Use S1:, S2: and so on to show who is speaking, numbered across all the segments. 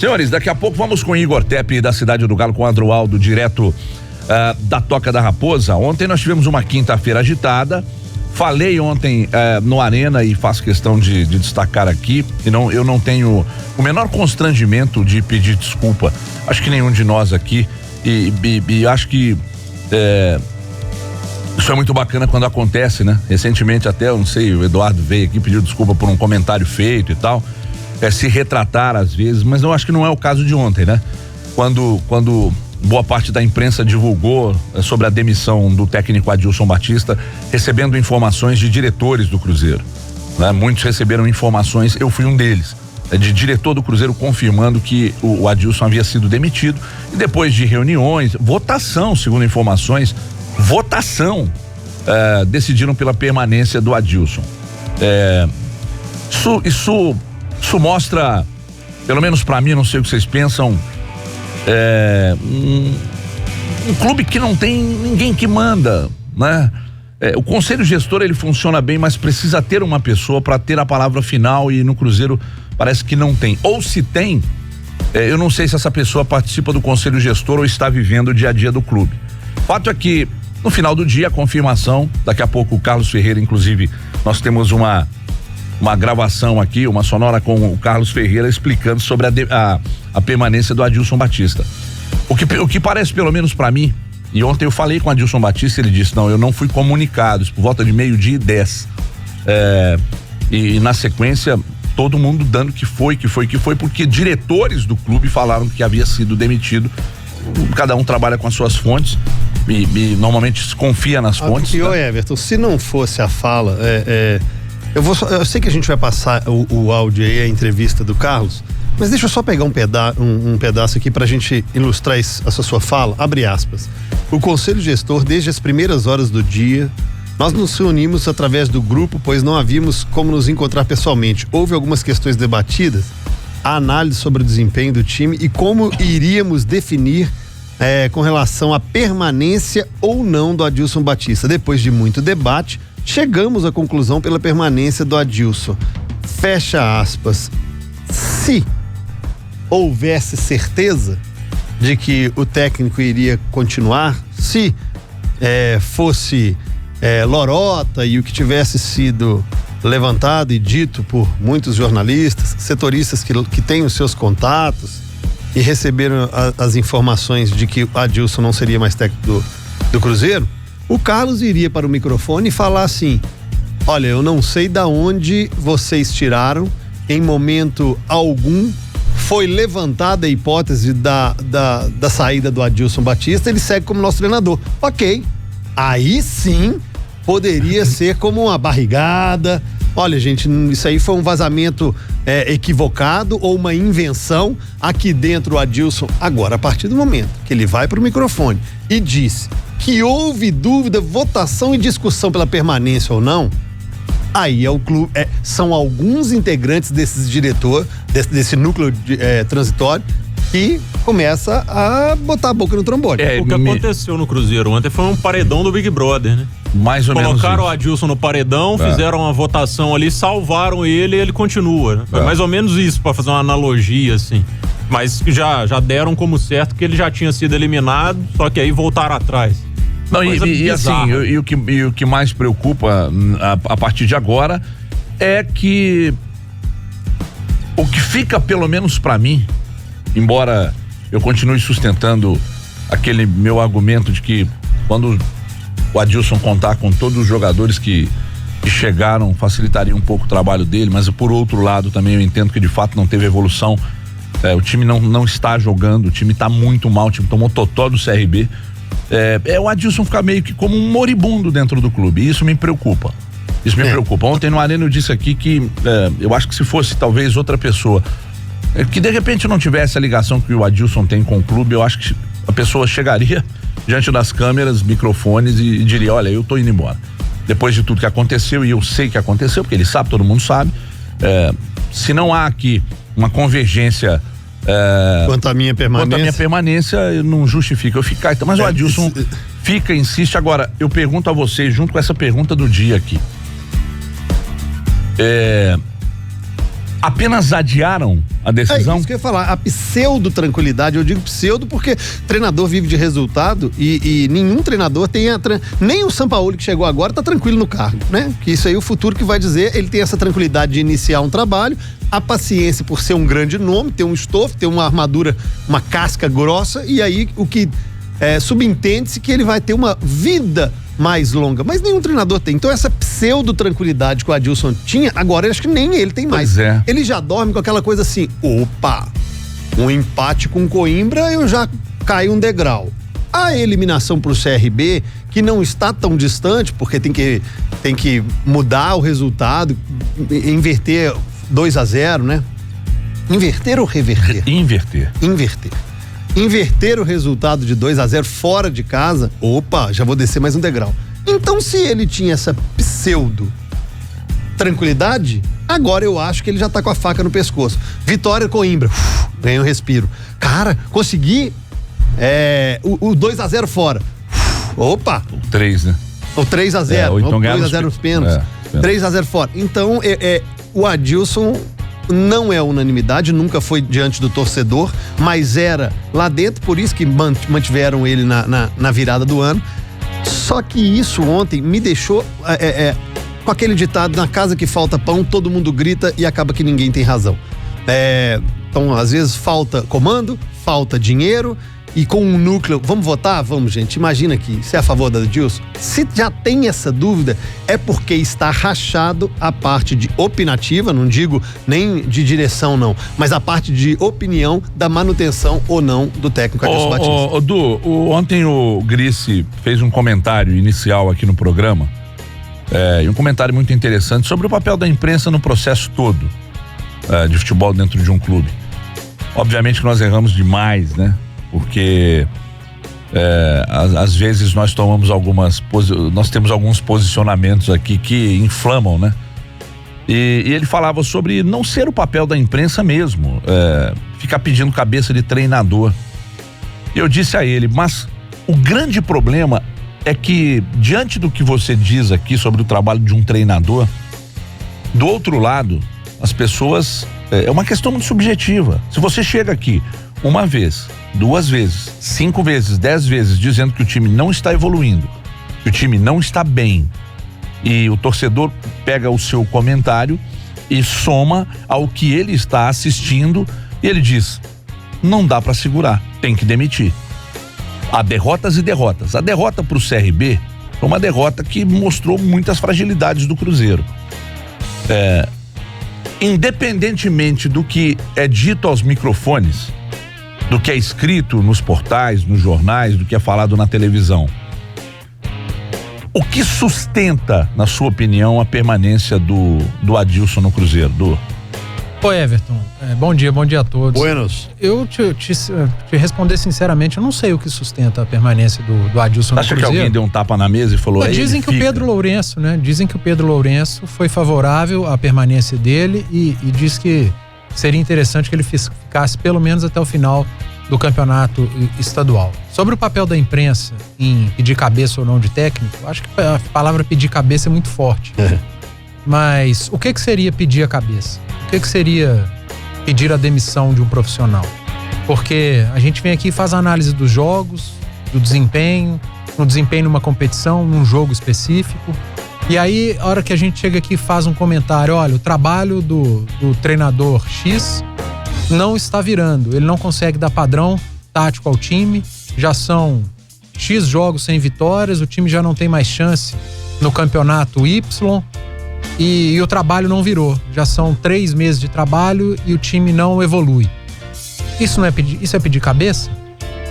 S1: Senhores, daqui a pouco vamos com Igor Tepe da Cidade do Galo, com Adroaldo, direto da Toca da Raposa. Ontem nós tivemos uma quinta-feira agitada. Falei ontem no Arena e faço questão de destacar aqui, eu não tenho o menor constrangimento de pedir desculpa, acho que nenhum de nós aqui, e acho que isso é muito bacana quando acontece, né? Recentemente até, eu não sei, o Eduardo veio aqui, pediu desculpa por um comentário feito e tal, se retratar às vezes, mas eu acho que não é o caso de ontem, né? Quando boa parte da imprensa divulgou sobre a demissão do técnico Adilson Batista, recebendo informações de diretores do Cruzeiro, né? Muitos receberam informações, eu fui um deles, de diretor do Cruzeiro confirmando que o Adilson havia sido demitido, e depois de reuniões, votação, segundo informações, decidiram pela permanência do Adilson. Isso mostra, pelo menos pra mim, não sei o que vocês pensam, um clube que não tem ninguém que manda, né? O conselho gestor, ele funciona bem, mas precisa ter uma pessoa para ter a palavra final, e no Cruzeiro parece que não tem, ou se tem, eu não sei se essa pessoa participa do conselho gestor ou está vivendo o dia a dia do clube. Fato é que no final do dia a confirmação, daqui a pouco o Carlos Ferreira, inclusive nós temos uma gravação aqui, uma sonora com o Carlos Ferreira explicando sobre a permanência do Adilson Batista. O que parece, pelo menos para mim, e ontem eu falei com o Adilson Batista, ele disse, não, eu não fui comunicado, isso por volta de 12:10, e na sequência todo mundo dando que foi, porque diretores do clube falaram que havia sido demitido. Cada um trabalha com as suas fontes e normalmente se confia nas fontes.
S2: E Everton, se não fosse a fala, eu sei que a gente vai passar o áudio aí, a entrevista do Carlos, mas deixa eu só pegar um pedaço aqui pra gente ilustrar essa sua fala, abre aspas. O conselho gestor, desde as primeiras horas do dia, nós nos reunimos através do grupo, pois não havíamos como nos encontrar pessoalmente. Houve algumas questões debatidas, a análise sobre o desempenho do time e como iríamos definir com relação à permanência ou não do Adilson Batista. Depois de muito debate, chegamos à conclusão pela permanência do Adilson. Fecha aspas. Se houvesse certeza de que o técnico iria continuar, se fosse lorota e o que tivesse sido levantado e dito por muitos jornalistas, setoristas que têm os seus contatos e receberam as informações de que o Adilson não seria mais técnico do Cruzeiro, o Carlos iria para o microfone e falar assim: olha, eu não sei da onde vocês tiraram, em momento algum foi levantada a hipótese da saída do Adilson Batista, ele segue como nosso treinador. Ok, aí sim poderia ser como uma barrigada. Olha, gente, isso aí foi um vazamento equivocado ou uma invenção aqui dentro. O Adilson, agora, a partir do momento que ele vai para o microfone e disse que houve dúvida, votação e discussão pela permanência ou não, aí é o clube, são alguns integrantes desse núcleo transitório que começa a botar a boca no trombone.
S3: O que aconteceu no Cruzeiro ontem foi um paredão do Big Brother, né?
S1: Mais ou menos.
S3: Colocaram o Adilson no paredão, fizeram uma votação ali, salvaram ele e ele continua, né? Foi mais ou menos isso, pra fazer uma analogia, assim. Mas já deram como certo que ele já tinha sido eliminado, só que aí voltaram atrás.
S1: Não, e assim, o que mais preocupa a partir de agora é que o que fica, pelo menos pra mim, embora eu continue sustentando aquele meu argumento de que quando o Adilson contar com todos os jogadores que chegaram, facilitaria um pouco o trabalho dele, mas por outro lado também eu entendo que de fato não teve evolução, o time não está jogando, o time está muito mal, o time tomou totó do CRB, o Adilson fica meio que como um moribundo dentro do clube, e isso me preocupa. Ontem no Arena eu disse aqui que eu acho que se fosse talvez outra pessoa que de repente não tivesse a ligação que o Adilson tem com o clube, eu acho que a pessoa chegaria diante das câmeras, microfones e diria: olha, eu tô indo embora. Depois de tudo que aconteceu, e eu sei que aconteceu, porque ele sabe, todo mundo sabe, se não há aqui uma convergência
S2: quanto à minha permanência,
S1: eu não justifica eu ficar. Mas o Adilson insiste. Agora, eu pergunto a vocês, junto com essa pergunta do dia aqui, apenas adiaram a decisão?
S2: É isso que eu ia falar, a pseudo-tranquilidade, eu digo pseudo porque treinador vive de resultado e nenhum treinador tem nem o Sampaoli que chegou agora tá tranquilo no cargo, né? Que isso aí é o futuro que vai dizer, ele tem essa tranquilidade de iniciar um trabalho, a paciência por ser um grande nome, ter um estofo, ter uma armadura, uma casca grossa, e aí o que subentende-se que ele vai ter uma vida mais longa, mas nenhum treinador tem. Então essa pseudo-tranquilidade que o Adilson tinha, agora eu acho que nem ele tem mais. Ele já dorme com aquela coisa assim, opa, um empate com Coimbra, eu já caio um degrau. A eliminação pro CRB, que não está tão distante, porque tem que mudar o resultado, inverter 2-0, né? Inverter ou reverter?
S1: Inverter.
S2: Inverter o resultado de 2-0 fora de casa, opa, já vou descer mais um degrau. Então, se ele tinha essa pseudo tranquilidade, agora eu acho que ele já tá com a faca no pescoço. Vitória Coimbra, ganhei um respiro. Cara, consegui o 2-0 fora. Opa!
S1: O 3, né?
S2: O 3-0,
S1: então
S2: 2-0 os pênaltis. 3-0 fora. Então, o Adilson não é unanimidade, nunca foi diante do torcedor, mas era lá dentro, por isso que mantiveram ele na virada do ano. Só que isso ontem me deixou com aquele ditado, na casa que falta pão, todo mundo grita e acaba que ninguém tem razão. Então, às vezes falta comando, falta dinheiro, e com um núcleo, vamos votar? Vamos, gente, imagina aqui, você é a favor da Adilson? Se já tem essa dúvida, é porque está rachado a parte de opinativa, não digo nem de direção não, mas a parte de opinião da manutenção ou não do técnico Adilson Batista.
S1: Du, ontem o Grice fez um comentário inicial aqui no programa, e um comentário muito interessante sobre o papel da imprensa no processo todo de futebol dentro de um clube. Obviamente que nós erramos demais, né? Porque às vezes nós nós temos alguns posicionamentos aqui que inflamam, né? E ele falava sobre não ser o papel da imprensa mesmo, ficar pedindo cabeça de treinador. Eu disse a ele, mas o grande problema é que, diante do que você diz aqui sobre o trabalho de um treinador, do outro lado, as pessoas, é uma questão muito subjetiva. Se você chega aqui uma vez, 2 vezes, 5 vezes, 10 vezes, dizendo que o time não está evoluindo, que o time não está bem, e o torcedor pega o seu comentário e soma ao que ele está assistindo, e ele diz, não dá para segurar, tem que demitir. Há derrotas e derrotas. A derrota pro CRB foi uma derrota que mostrou muitas fragilidades do Cruzeiro. Independentemente do que é dito aos microfones, do que é escrito nos portais, nos jornais, do que é falado na televisão, o que sustenta, na sua opinião, a permanência do Adilson no Cruzeiro?
S4: Ô Everton, bom dia a todos.
S2: Buenos.
S4: Eu te responder sinceramente, eu não sei o que sustenta a permanência do Adilson no Cruzeiro.
S1: Acha que alguém deu um tapa na mesa e falou...
S4: Dizem que o Pedro Lourenço, né? Dizem que o Pedro Lourenço foi favorável à permanência dele e diz que seria interessante que ele ficasse pelo menos até o final do campeonato estadual. Sobre o papel da imprensa em pedir cabeça ou não de técnico, acho que a palavra pedir cabeça é muito forte. Mas o que seria pedir a cabeça? O que seria pedir a demissão de um profissional? Porque a gente vem aqui e faz análise dos jogos, do desempenho, no desempenho numa competição, num jogo específico. E aí, a hora que a gente chega aqui e faz um comentário, olha, o trabalho do treinador X não está virando, ele não consegue dar padrão tático ao time, já são X jogos sem vitórias, o time já não tem mais chance no campeonato Y e o trabalho não virou, já são 3 meses de trabalho e o time não evolui. Isso é pedir cabeça?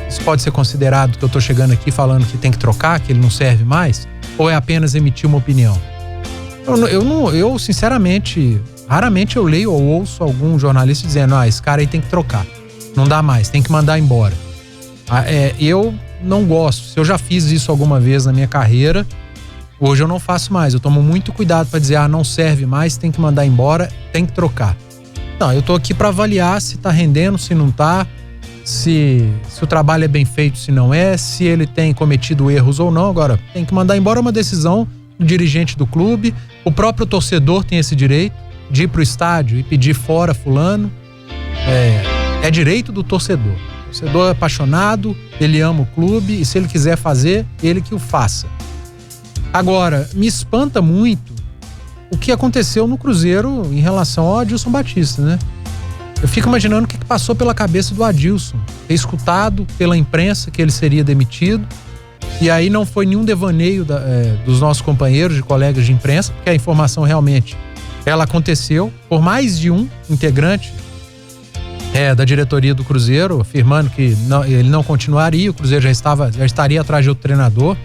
S4: Isso pode ser considerado que eu tô chegando aqui falando que tem que trocar, que ele não serve mais? Ou é apenas emitir uma opinião? Eu sinceramente, raramente eu leio ou ouço algum jornalista dizendo, esse cara aí tem que trocar, não dá mais, tem que mandar embora. Eu não gosto, se eu já fiz isso alguma vez na minha carreira, hoje eu não faço mais, eu tomo muito cuidado para dizer, não serve mais, tem que mandar embora, tem que trocar. Não, eu tô aqui para avaliar se tá rendendo, se não tá, se o trabalho é bem feito, se não é, se ele tem cometido erros ou não. Agora, tem que mandar embora, uma decisão do dirigente do clube, o próprio torcedor tem esse direito. de ir pro estádio e pedir fora fulano, é direito do torcedor. O torcedor é apaixonado, ele ama o clube e se ele quiser fazer, ele que o faça. Agora, me espanta muito o que aconteceu no Cruzeiro em relação ao Adilson Batista, né? Eu fico imaginando o que passou pela cabeça do Adilson. Ter escutado pela imprensa que ele seria demitido. E aí não foi nenhum devaneio dos nossos companheiros, de colegas de imprensa, porque a informação realmente ela aconteceu por mais de um integrante da diretoria do Cruzeiro, afirmando que ele não continuaria, o Cruzeiro já estaria atrás de outro treinador.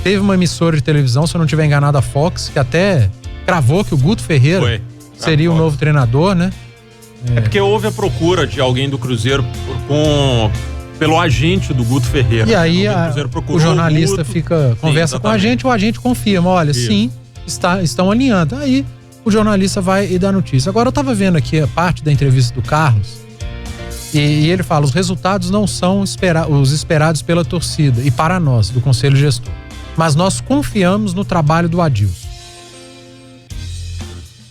S4: Teve uma emissora de televisão, se eu não estiver enganado, a Fox, que até cravou que o Guto Ferreira seria o novo treinador, né?
S3: É porque houve a procura de alguém do Cruzeiro pelo agente do Guto Ferreira.
S4: E aí o jornalista conversa com a gente, o agente confirma, olha, sim, estão alinhando. Aí o jornalista vai e dá notícia. Agora eu tava vendo aqui a parte da entrevista do Carlos e ele fala, os resultados não são os esperados pela torcida e para nós, do Conselho Gestor. Mas nós confiamos no trabalho do Adilson.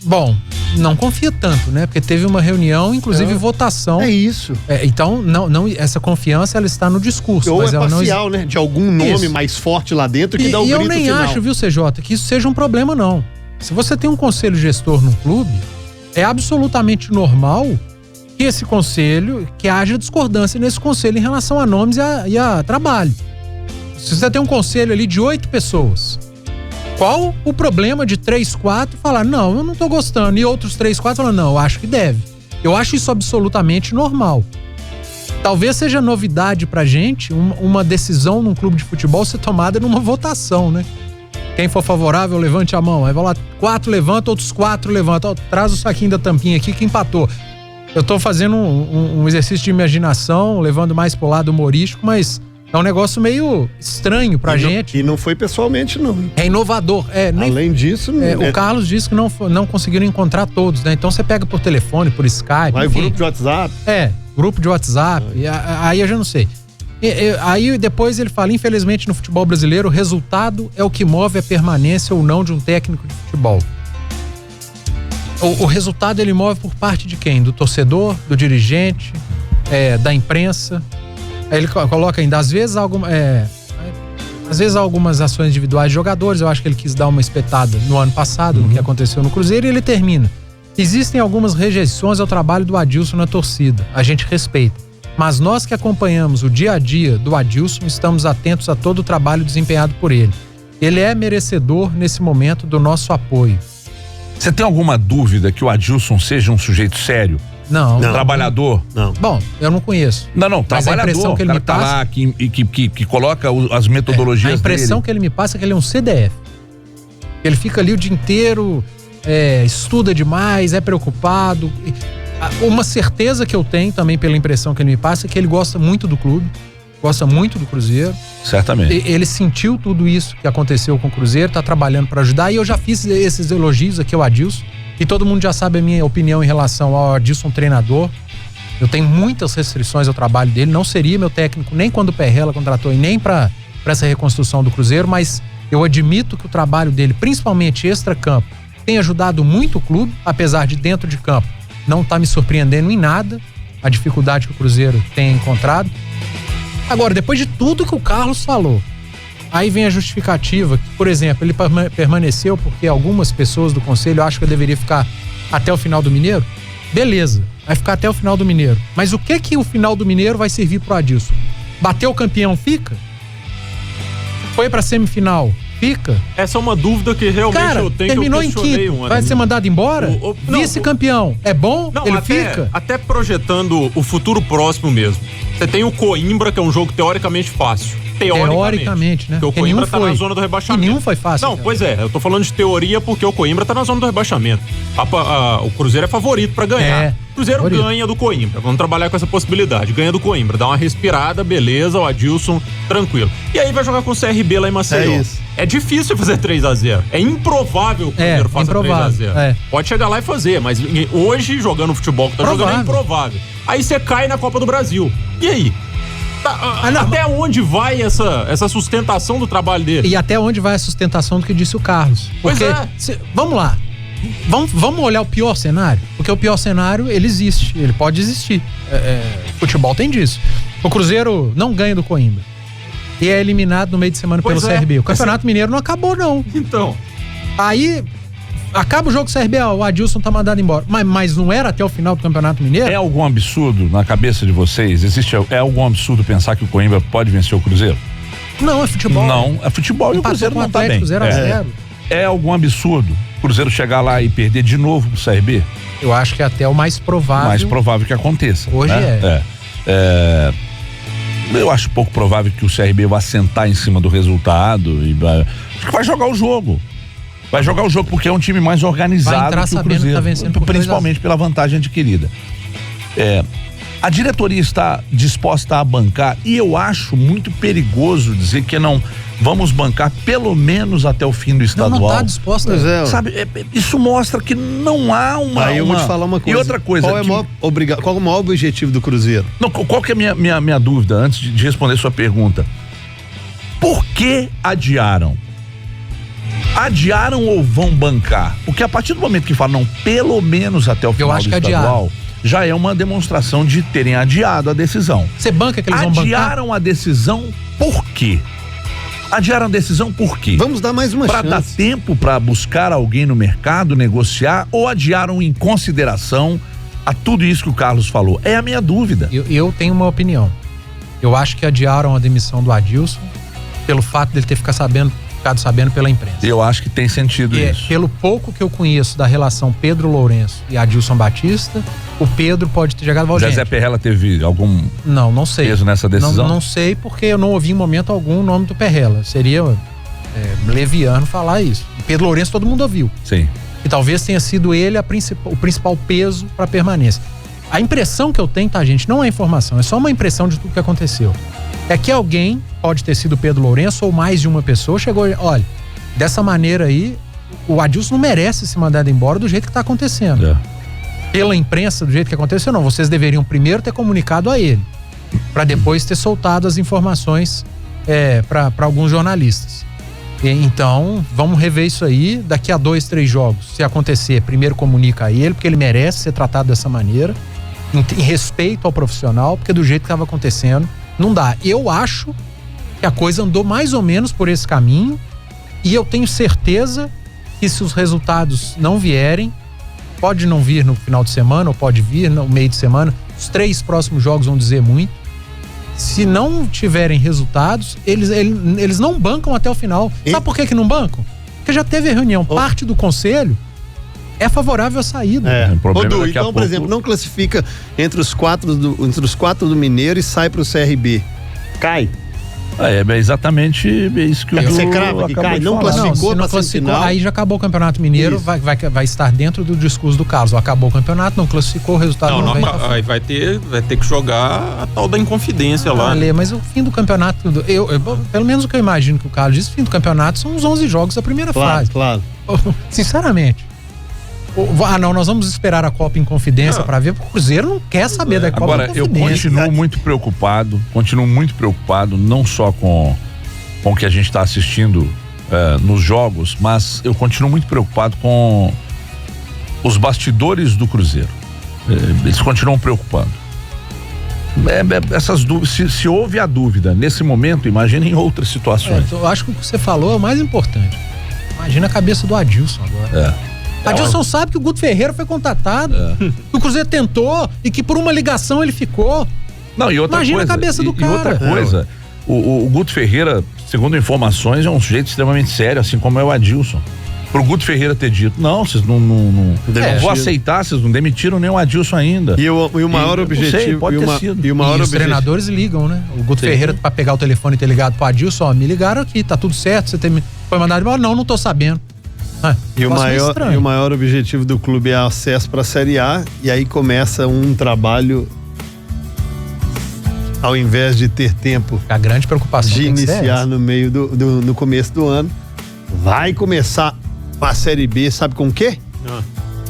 S4: Bom, não confia tanto, né? Porque teve uma reunião, inclusive votação.
S2: É isso.
S4: Então, não, essa confiança ela está no discurso.
S2: Ou
S4: mas ela
S2: parcial, né? De algum nome mais forte lá dentro que dá o grito final.
S4: E eu nem acho, viu, CJ, que isso seja um problema, não. Se você tem um conselho gestor num clube, é absolutamente normal que esse conselho, que haja discordância nesse conselho em relação a nomes e a trabalho. Se você tem um conselho ali de 8 pessoas, qual o problema de 3, 4 falar, não, eu não tô gostando, e outros 3, 4 falar, não, eu acho que deve. Eu acho isso absolutamente normal. Talvez seja novidade pra gente uma decisão num clube de futebol ser tomada numa votação, né? Quem for favorável, levante a mão. Aí vai lá, 4 levanta, outros 4 levantam. Traz o saquinho da tampinha aqui que empatou. Eu tô fazendo um exercício de imaginação, levando mais pro lado humorístico, mas é um negócio meio estranho pra gente.
S2: E não foi pessoalmente, não.
S4: É inovador.
S2: Além disso...
S4: O Carlos disse que não conseguiram encontrar todos, né? Então você pega por telefone, por Skype.
S2: Vai grupo de WhatsApp.
S4: Grupo de WhatsApp. Aí eu já não sei. Aí depois ele fala, infelizmente no futebol brasileiro, o resultado é o que move a permanência ou não de um técnico de futebol. O resultado ele move por parte de quem? Do torcedor, do dirigente, da imprensa. Aí ele coloca ainda, às vezes algumas ações individuais de jogadores, eu acho que ele quis dar uma espetada no ano passado, no que aconteceu no Cruzeiro, e ele termina. Existem algumas rejeições ao trabalho do Adilson na torcida, a gente respeita. Mas nós que acompanhamos o dia a dia do Adilson, estamos atentos a todo o trabalho desempenhado por ele. Ele é merecedor, nesse momento, do nosso apoio.
S1: Você tem alguma dúvida que o Adilson seja um sujeito sério?
S4: Não.
S1: Trabalhador?
S2: Não.
S4: Bom, eu não conheço.
S1: Não, trabalhador.
S4: Que ele me passa,
S1: tá lá, que coloca as metodologias dele.
S4: A impressão que ele me passa é que ele é um CDF. Ele fica ali o dia inteiro, estuda demais, é preocupado. Uma certeza que eu tenho também pela impressão que ele me passa é que ele gosta muito do clube, gosta muito do Cruzeiro.
S1: Certamente.
S4: Ele sentiu tudo isso que aconteceu com o Cruzeiro, tá trabalhando para ajudar, e eu já fiz esses elogios aqui ao Adilson, e todo mundo já sabe a minha opinião em relação ao Adilson treinador. Eu tenho muitas restrições ao trabalho dele, não seria meu técnico nem quando o Perrella contratou e nem para essa reconstrução do Cruzeiro, mas eu admito que o trabalho dele, principalmente extra-campo, tem ajudado muito o clube, apesar de dentro de campo não tá me surpreendendo em nada a dificuldade que o Cruzeiro tem encontrado. Agora, depois de tudo que o Carlos falou, aí vem a justificativa que, por exemplo, ele permaneceu porque algumas pessoas do conselho acham que eu deveria ficar até o final do Mineiro. Beleza, vai ficar até o final do Mineiro. Mas o que o final do Mineiro vai servir pro Adilson? Bateu o campeão, fica? Foi pra semifinal, fica?
S3: Essa é uma dúvida que realmente eu tenho.
S4: Terminou em quinto, vai ser mandado embora? Vice-campeão, é bom? Ele fica?
S3: Até projetando o futuro próximo mesmo. Você tem o Coimbra, que é um jogo teoricamente fácil. Teoricamente,
S4: né?
S3: Porque o Coimbra tá na zona do rebaixamento.
S4: E nenhum foi fácil.
S3: Não, pois é, eu tô falando de teoria porque o Coimbra tá na zona do rebaixamento. O Cruzeiro é favorito pra ganhar. O Cruzeiro ganha do Coimbra. Vamos trabalhar com essa possibilidade. Ganha do Coimbra, dá uma respirada, beleza, o Adilson, tranquilo. E aí vai jogar com o CRB lá em Maceió. É difícil fazer 3-0. É improvável que o Cruzeiro faça 3-0. Pode chegar lá e fazer, mas hoje, jogando futebol que tá jogando, é improvável. Aí você cai na Copa do Brasil. E aí? Até onde vai essa sustentação do trabalho dele?
S4: E até onde vai a sustentação do que disse o Carlos? Porque, vamos lá, vamos olhar o pior cenário? Porque o pior cenário, ele existe, ele pode existir. Futebol tem disso. O Cruzeiro não ganha do Coimbra e é eliminado no meio de semana pelo CRB. O Campeonato Mineiro não acabou, não.
S3: Então.
S4: Aí, acaba o jogo do CRB, o Adilson tá mandado embora. Mas não era até o final do Campeonato Mineiro?
S1: É algum absurdo na cabeça de vocês? É algum absurdo pensar que o Coimbra pode vencer o Cruzeiro?
S4: Não, é futebol.
S1: Não, é futebol e o Cruzeiro não tá bem.
S4: 0-0.
S1: É algum absurdo o Cruzeiro chegar lá e perder de novo pro CRB?
S4: Eu acho que é até o mais provável.
S1: Mais provável que aconteça.
S4: Hoje
S1: né? Eu acho pouco provável que o CRB vá sentar em cima do resultado e vai jogar o jogo. Vai jogar o jogo porque é um time mais organizado.
S4: Vai entrar
S1: que o
S4: sabendo
S1: Cruzeiro,
S4: que tá vencendo
S1: principalmente pela vantagem adquirida. A diretoria está disposta a bancar e eu acho muito perigoso dizer que não vamos bancar pelo menos até o fim do estadual.
S4: Não tá disposta.
S1: Sabe, isso mostra que não há uma...
S2: Aí eu vou te falar uma coisa.
S1: E outra coisa...
S2: Qual é o maior objetivo do Cruzeiro?
S1: Não, qual que é a minha dúvida, antes de responder sua pergunta? Por que adiaram? Adiaram ou vão bancar? Porque a partir do momento que falam, não, pelo menos até o final do estadual, já é uma demonstração de terem adiado a decisão.
S4: Você banca que eles vão bancar?
S1: Adiaram a decisão por quê? Adiaram a decisão por quê?
S2: Vamos dar mais uma chance.
S1: Para dar tempo para buscar alguém no mercado, negociar, ou adiaram em consideração a tudo isso que o Carlos falou? É a minha dúvida.
S4: Eu tenho uma opinião. Eu acho que adiaram a demissão do Adilson pelo fato dele ter ficado sabendo pela imprensa.
S1: Eu acho que tem sentido isso.
S4: Pelo pouco que eu conheço da relação Pedro Lourenço e Adilson Batista, o Pedro pode ter chegado...
S1: Zé Perrella teve algum
S4: não sei.
S1: peso nessa decisão?
S4: Não sei, porque eu não ouvi em momento algum o nome do Perrella. Seria leviano falar isso. O Pedro Lourenço todo mundo ouviu.
S1: Sim.
S4: E talvez tenha sido ele o principal peso para a permanência. A impressão que eu tenho, tá, gente, não é informação, é só uma impressão de tudo que aconteceu. É que alguém, pode ter sido Pedro Lourenço ou mais de uma pessoa, chegou e, olha, dessa maneira aí, o Adilson não merece se mandar embora do jeito que tá acontecendo. Pela imprensa, do jeito que aconteceu, não. Vocês deveriam primeiro ter comunicado a ele, para depois ter soltado as informações para alguns jornalistas. Então, vamos rever isso aí. Daqui a 2, 3 jogos, se acontecer, primeiro comunica a ele, porque ele merece ser tratado dessa maneira, em respeito ao profissional, porque do jeito que estava acontecendo, não dá. Eu acho que a coisa andou mais ou menos por esse caminho e eu tenho certeza que se os resultados não vierem, pode não vir no final de semana ou pode vir no meio de semana, os 3 próximos jogos vão dizer muito. Se não tiverem resultados, eles não bancam até o final. Sabe por que não bancam? Porque já teve a reunião, parte do conselho é favorável à saída.
S2: Rodul, então, por exemplo, não classifica entre os 4 do Mineiro e sai pro CRB. Cai.
S1: É exatamente isso que o
S2: Você crava que cai, não classificou para semifinal.
S4: Aí já acabou o Campeonato Mineiro, vai estar dentro do discurso do Carlos. Acabou o campeonato, não classificou, o resultado não vem.
S3: Aí vai ter que jogar a tal da Inconfidência lá.
S4: Mas o fim do campeonato, pelo menos o que eu imagino que o Carlos disse, o fim do campeonato são os 11 jogos da primeira fase.
S2: Claro.
S4: Sinceramente. Nós vamos esperar a Copa Inconfidência para ver, porque o Cruzeiro não quer saber da Copa Inconfidência.
S1: Agora, eu continuo muito preocupado, não só com o que a gente está assistindo nos jogos, mas eu continuo muito preocupado com os bastidores do Cruzeiro. Eles continuam preocupando. Essas dúvidas, se houve a dúvida nesse momento, imagina em outras situações.
S4: Eu acho que o que você falou é o mais importante. Imagina a cabeça do Adilson agora. Adilson sabe que o Guto Ferreira foi contatado, que o Cruzeiro tentou e que por uma ligação ele ficou.
S1: Não, e outra
S4: Imagina
S1: coisa,
S4: a cabeça do cara.
S1: E outra coisa, o Guto Ferreira, segundo informações, é um sujeito extremamente sério, assim como é o Adilson. Pro Guto Ferreira ter dito, não, vocês não vou aceitar, vocês não demitiram nem o Adilson ainda.
S2: E o maior objetivo...
S1: pode ter sido.
S2: E
S4: os treinadores ligam, né? O Guto Ferreira, pra pegar o telefone e ter ligado pro Adilson, me ligaram aqui, tá tudo certo, você foi mandado embora? Não tô sabendo.
S2: E o maior objetivo do clube é acesso para a Série A, e aí começa um trabalho, ao invés de ter tempo
S4: a grande preocupação
S2: de iniciar no meio no começo do ano, vai começar a Série B, sabe com o quê?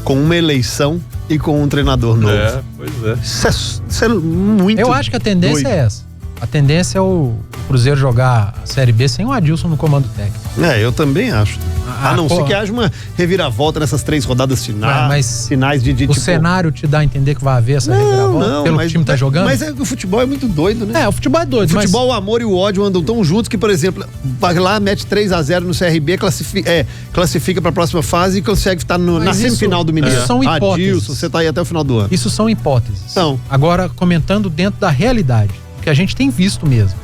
S2: Com uma eleição e com um treinador novo.
S3: Pois é.
S2: Isso é muito
S4: Eu acho que a tendência é essa. A tendência é o Cruzeiro jogar a Série B sem o Adilson no comando técnico.
S2: Eu também acho. A não ser que haja uma reviravolta nessas 3 rodadas finais.
S4: Mas
S2: finais de
S4: o cenário te dá a entender que vai haver essa reviravolta pelo que o time tá jogando?
S2: Mas o futebol é muito doido, né?
S4: O futebol é doido.
S2: O futebol, o amor e o ódio andam tão juntos que, por exemplo, vai lá, mete 3-0 no CRB, classifica pra próxima fase e consegue estar na semifinal do Mineiro.
S4: Isso são hipóteses.
S2: Adilson, você tá aí até o final do ano.
S4: Isso são hipóteses.
S2: São.
S4: Agora, comentando dentro da realidade, que a gente tem visto mesmo.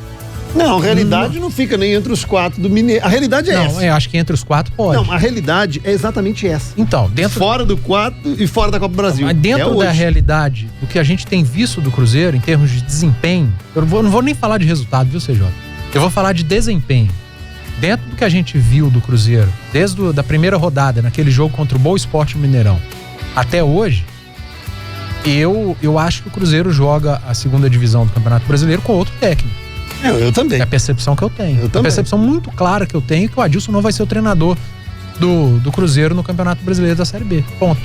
S2: Não, a realidade não fica nem entre os 4 do Mineiro. A realidade é essa.
S4: Não, eu acho que entre os 4 pode.
S2: Não, a realidade é exatamente essa.
S4: Então, dentro...
S2: Fora do 4 e fora da Copa do Brasil.
S4: Mas dentro da realidade, do que a gente tem visto do Cruzeiro, em termos de desempenho, eu não vou nem falar de resultado, viu, CJ? Eu vou falar de desempenho. Dentro do que a gente viu do Cruzeiro, desde da primeira rodada, naquele jogo contra o Boa Esporte no Mineirão, até hoje, eu acho que o Cruzeiro joga a segunda divisão do Campeonato Brasileiro com outro técnico.
S2: Eu também.
S4: É a percepção que eu tenho. A percepção muito clara que eu tenho é que o Adilson não vai ser o treinador do Cruzeiro no Campeonato Brasileiro da Série B. Ponto.